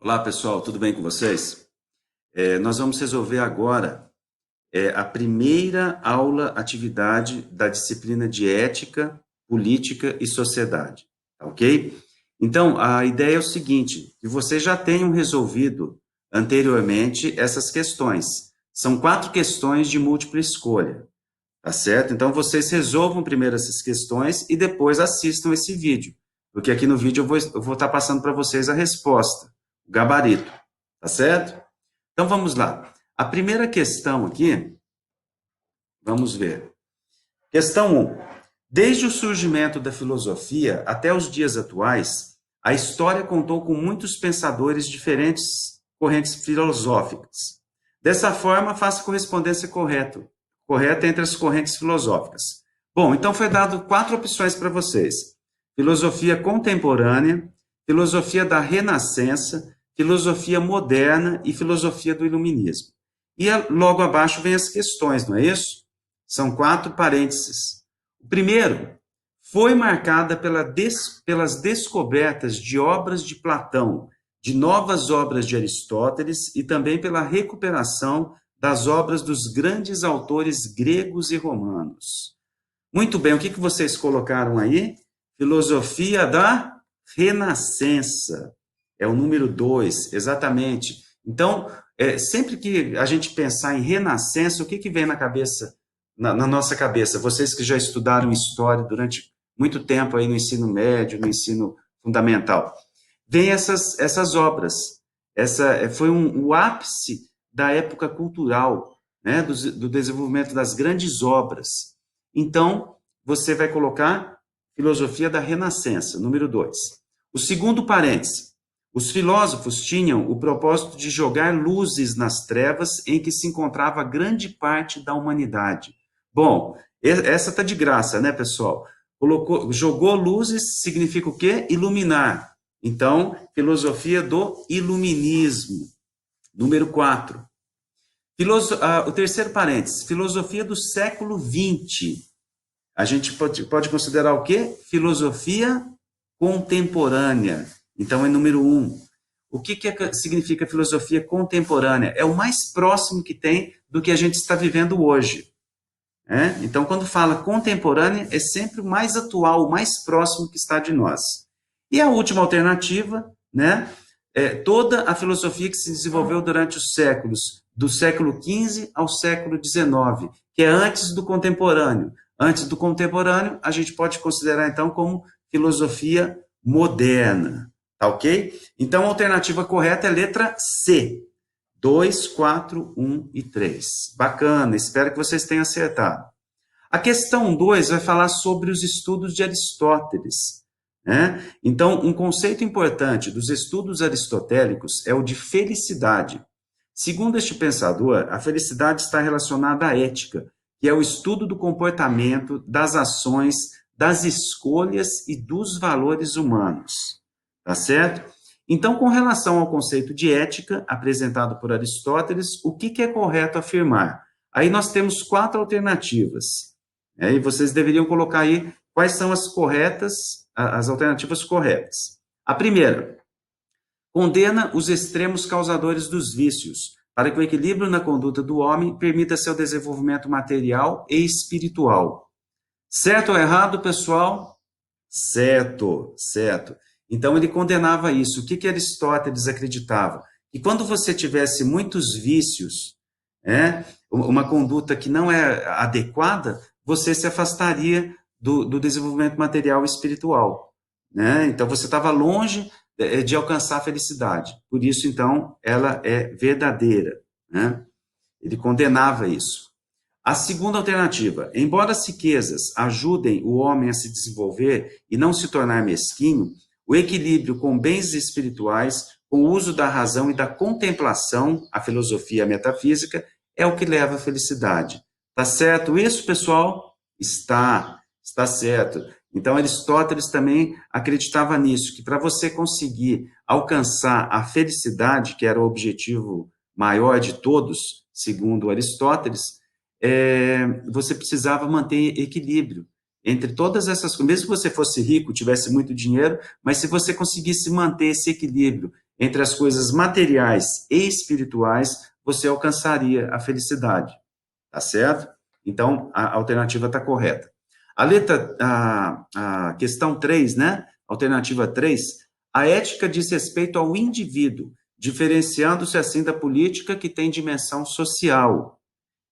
Olá pessoal, tudo bem com vocês? Nós vamos resolver agora a primeira aula, atividade da disciplina de Ética, Política e Sociedade, tá ok? Então, a ideia é o seguinte, que vocês já tenham resolvido anteriormente essas questões. São 4 questões de múltipla escolha, tá certo? Então, vocês resolvam primeiro essas questões e depois assistam esse vídeo, porque aqui no vídeo eu vou estar passando para vocês a resposta, o gabarito. Tá certo? Então vamos lá. A primeira questão aqui, vamos ver. Questão 1. Desde o surgimento da filosofia até os dias atuais, a história contou com muitos pensadores diferentes correntes filosóficas. Dessa forma, faça a correspondência correta entre as correntes filosóficas. Bom, então foi dado 4 opções para vocês. Filosofia contemporânea, filosofia da Renascença, filosofia moderna e filosofia do iluminismo. E logo abaixo vem as questões, não é isso? São 4 parênteses. O primeiro foi marcada pelas descobertas de obras de Platão, de novas obras de Aristóteles e também pela recuperação das obras dos grandes autores gregos e romanos. Muito bem, o que vocês colocaram aí? Filosofia da Renascença. É o número 2, exatamente. Então, sempre que a gente pensar em renascença, o que vem na cabeça, na nossa cabeça? Vocês que já estudaram história durante muito tempo aí no ensino médio, no ensino fundamental. Vem essas obras. Foi o ápice da época cultural, né, do desenvolvimento das grandes obras. Então, você vai colocar filosofia da Renascença, número 2. O segundo parêntese. Os filósofos tinham o propósito de jogar luzes nas trevas em que se encontrava grande parte da humanidade. Bom, essa está de graça, né, pessoal? Jogou luzes significa o quê? Iluminar. Então, filosofia do iluminismo. Número 4. O terceiro parênteses, filosofia do século XX. A gente pode considerar o quê? Filosofia contemporânea. Então, é número 1. O que significa filosofia contemporânea? É o mais próximo que tem do que a gente está vivendo hoje. Então, quando fala contemporânea, é sempre o mais atual, o mais próximo que está de nós. E a última alternativa, né, é toda a filosofia que se desenvolveu durante os séculos, do século XV ao século XIX, que é antes do contemporâneo. Antes do contemporâneo, a gente pode considerar, então, como filosofia moderna. Tá ok? Então, a alternativa correta é a letra C. 2, 4, 1 e 3. Bacana, espero que vocês tenham acertado. A questão 2 vai falar sobre os estudos de Aristóteles. Né? Então, um conceito importante dos estudos aristotélicos é o de felicidade. Segundo este pensador, a felicidade está relacionada à ética, que é o estudo do comportamento, das ações, das escolhas e dos valores humanos. Tá certo? Então, com relação ao conceito de ética apresentado por Aristóteles, o que é correto afirmar? Aí nós temos 4 alternativas. E vocês deveriam colocar aí quais são as alternativas corretas. A primeira, condena os extremos causadores dos vícios, para que o equilíbrio na conduta do homem permita seu desenvolvimento material e espiritual. Certo ou errado, pessoal? Certo, certo. Então, ele condenava isso. O que Aristóteles acreditava? Que quando você tivesse muitos vícios, uma conduta que não é adequada, você se afastaria do desenvolvimento material e espiritual. Né? Então, você estava longe de alcançar a felicidade. Por isso, então, ela é verdadeira. Né? Ele condenava isso. A segunda alternativa, embora as riquezas ajudem o homem a se desenvolver e não se tornar mesquinho, o equilíbrio com bens espirituais, com o uso da razão e da contemplação, a filosofia a metafísica, é o que leva à felicidade. Tá certo isso, pessoal? Está certo. Então, Aristóteles também acreditava nisso, que para você conseguir alcançar a felicidade, que era o objetivo maior de todos, segundo Aristóteles, você precisava manter equilíbrio entre todas essas coisas. Mesmo que você fosse rico, tivesse muito dinheiro, mas se você conseguisse manter esse equilíbrio entre as coisas materiais e espirituais, você alcançaria a felicidade. Tá certo? Então, a alternativa está correta. A questão 3, né? Alternativa 3, a ética diz respeito ao indivíduo, diferenciando-se assim da política que tem dimensão social.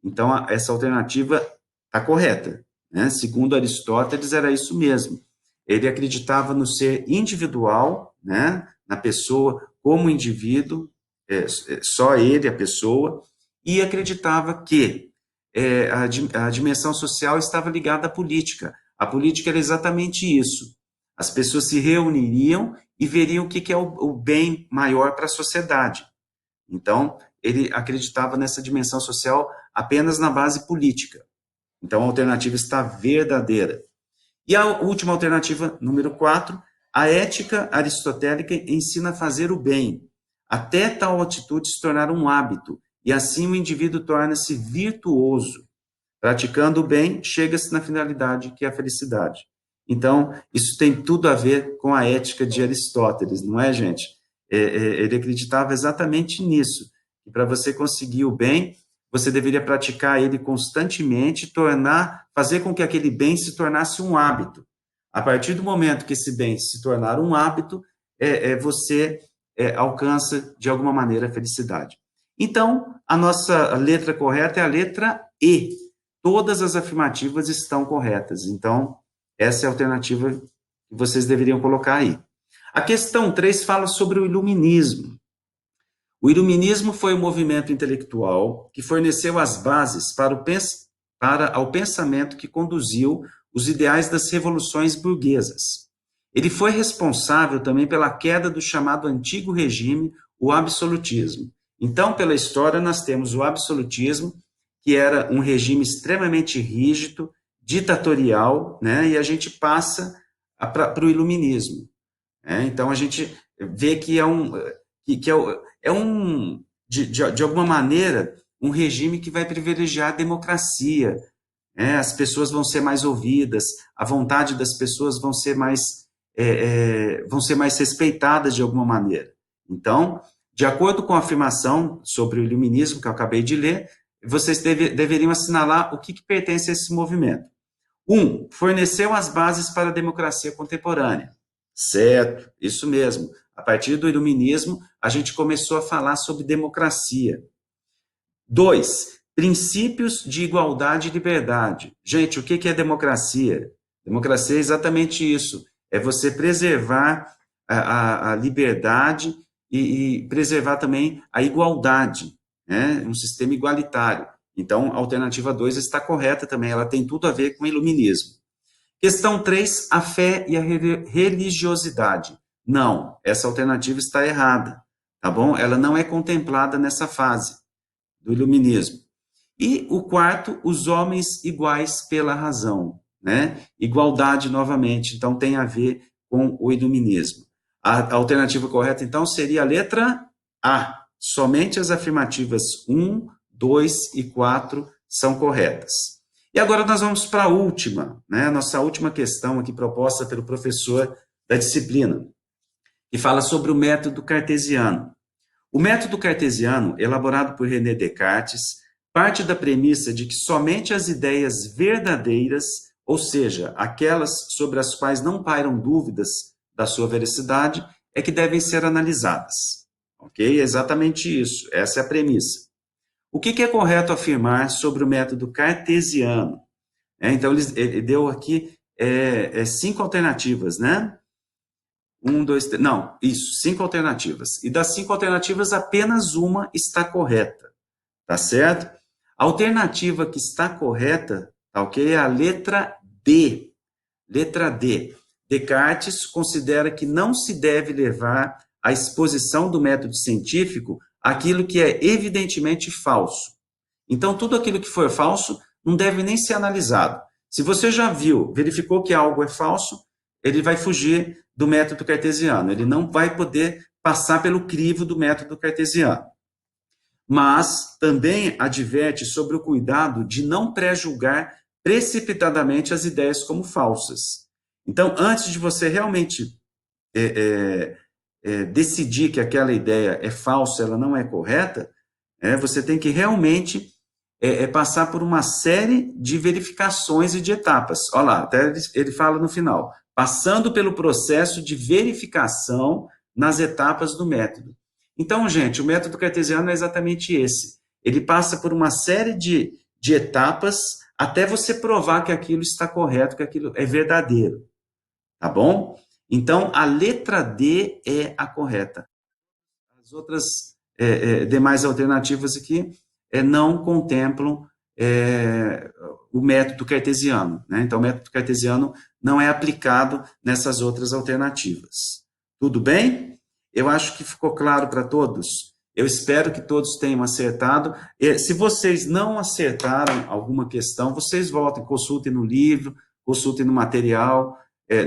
Então, essa alternativa está correta. Né? Segundo Aristóteles, era isso mesmo. Ele acreditava no ser individual, né? Na pessoa como indivíduo, só ele, a pessoa, e acreditava que a dimensão social estava ligada à política. A política era exatamente isso. As pessoas se reuniriam e veriam o que é o bem maior para a sociedade. Então, ele acreditava nessa dimensão social apenas na base política. Então, a alternativa está verdadeira. E a última alternativa, número 4, a ética aristotélica ensina a fazer o bem, até tal atitude se tornar um hábito, e assim o indivíduo torna-se virtuoso. Praticando o bem, chega-se na finalidade, que é a felicidade. Então, isso tem tudo a ver com a ética de Aristóteles, não é, gente? Ele acreditava exatamente nisso, que para você conseguir o bem, você deveria praticar ele constantemente, fazer com que aquele bem se tornasse um hábito. A partir do momento que esse bem se tornar um hábito, você alcança, de alguma maneira, a felicidade. Então, a nossa letra correta é a letra E. Todas as afirmativas estão corretas. Então, essa é a alternativa que vocês deveriam colocar aí. A questão 3 fala sobre o iluminismo. O iluminismo foi um movimento intelectual que forneceu as bases para o pensamento que conduziu os ideais das revoluções burguesas. Ele foi responsável também pela queda do chamado antigo regime, o absolutismo. Então, pela história, nós temos o absolutismo, que era um regime extremamente rígido, ditatorial, né? E a gente passa para o iluminismo. Né? Então, a gente vê que de alguma maneira, um regime que vai privilegiar a democracia. Né? As pessoas vão ser mais ouvidas, a vontade das pessoas vão ser mais respeitadas de alguma maneira. Então, de acordo com a afirmação sobre o iluminismo que eu acabei de ler, vocês deveriam assinalar o que pertence a esse movimento. 1. Forneceu as bases para a democracia contemporânea. Certo, isso mesmo. A partir do iluminismo, a gente começou a falar sobre democracia. 2. Princípios de igualdade e liberdade. Gente, o que é democracia? Democracia é exatamente isso. É você preservar a liberdade e preservar também a igualdade, né? Um sistema igualitário. Então, a alternativa 2 está correta também, ela tem tudo a ver com o iluminismo. Questão 3, a fé e a religiosidade. Não, essa alternativa está errada, tá bom? Ela não é contemplada nessa fase do iluminismo. E o quarto, os homens iguais pela razão, né? Igualdade novamente, então tem a ver com o iluminismo. A alternativa correta, então, seria a letra A. Somente as afirmativas 1, 2 e 4 são corretas. E agora nós vamos para a última, né? Nossa última questão aqui proposta pelo professor da disciplina, que fala sobre o método cartesiano. O método cartesiano, elaborado por René Descartes, parte da premissa de que somente as ideias verdadeiras, ou seja, aquelas sobre as quais não pairam dúvidas da sua veracidade, é que devem ser analisadas. Ok? É exatamente isso. Essa é a premissa. O que é correto afirmar sobre o método cartesiano? Então, ele deu aqui 5 alternativas, né? 1, 2, 3, não, isso, 5 alternativas. E das 5 alternativas, apenas uma está correta, tá certo? A alternativa que está correta, tá ok? É a letra D. Letra D. Descartes considera que não se deve levar à exposição do método científico aquilo que é evidentemente falso. Então, tudo aquilo que for falso não deve nem ser analisado. Se você já verificou que algo é falso, ele vai fugir do método cartesiano. Ele não vai poder passar pelo crivo do método cartesiano. Mas também adverte sobre o cuidado de não pré-julgar precipitadamente as ideias como falsas. Então, antes de você realmente decidir que aquela ideia é falsa, ela não é correta, você tem que realmente passar por uma série de verificações e de etapas. Olha lá, até ele fala no final, passando pelo processo de verificação nas etapas do método. Então, gente, o método cartesiano é exatamente esse. Ele passa por uma série de etapas até você provar que aquilo está correto, que aquilo é verdadeiro. Tá bom? Então, a letra D é a correta. As outras demais alternativas aqui não contemplam o método cartesiano. Né? Então, o método cartesiano não é aplicado nessas outras alternativas. Tudo bem? Eu acho que ficou claro para todos. Eu espero que todos tenham acertado. Se vocês não acertaram alguma questão, vocês voltem, consultem no livro, consultem no material,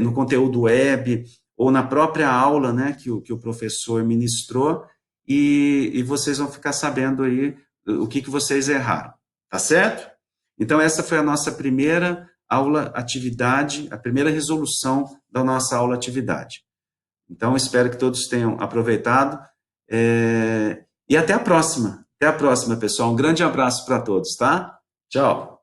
no conteúdo web, ou na própria aula, né, que o professor ministrou, e vocês vão ficar sabendo aí o que vocês erraram, tá certo? Então, essa foi a nossa primeira aula atividade, a primeira resolução da nossa aula atividade. Então, espero que todos tenham aproveitado, e até a próxima. Até a próxima, pessoal. Um grande abraço para todos, tá? Tchau.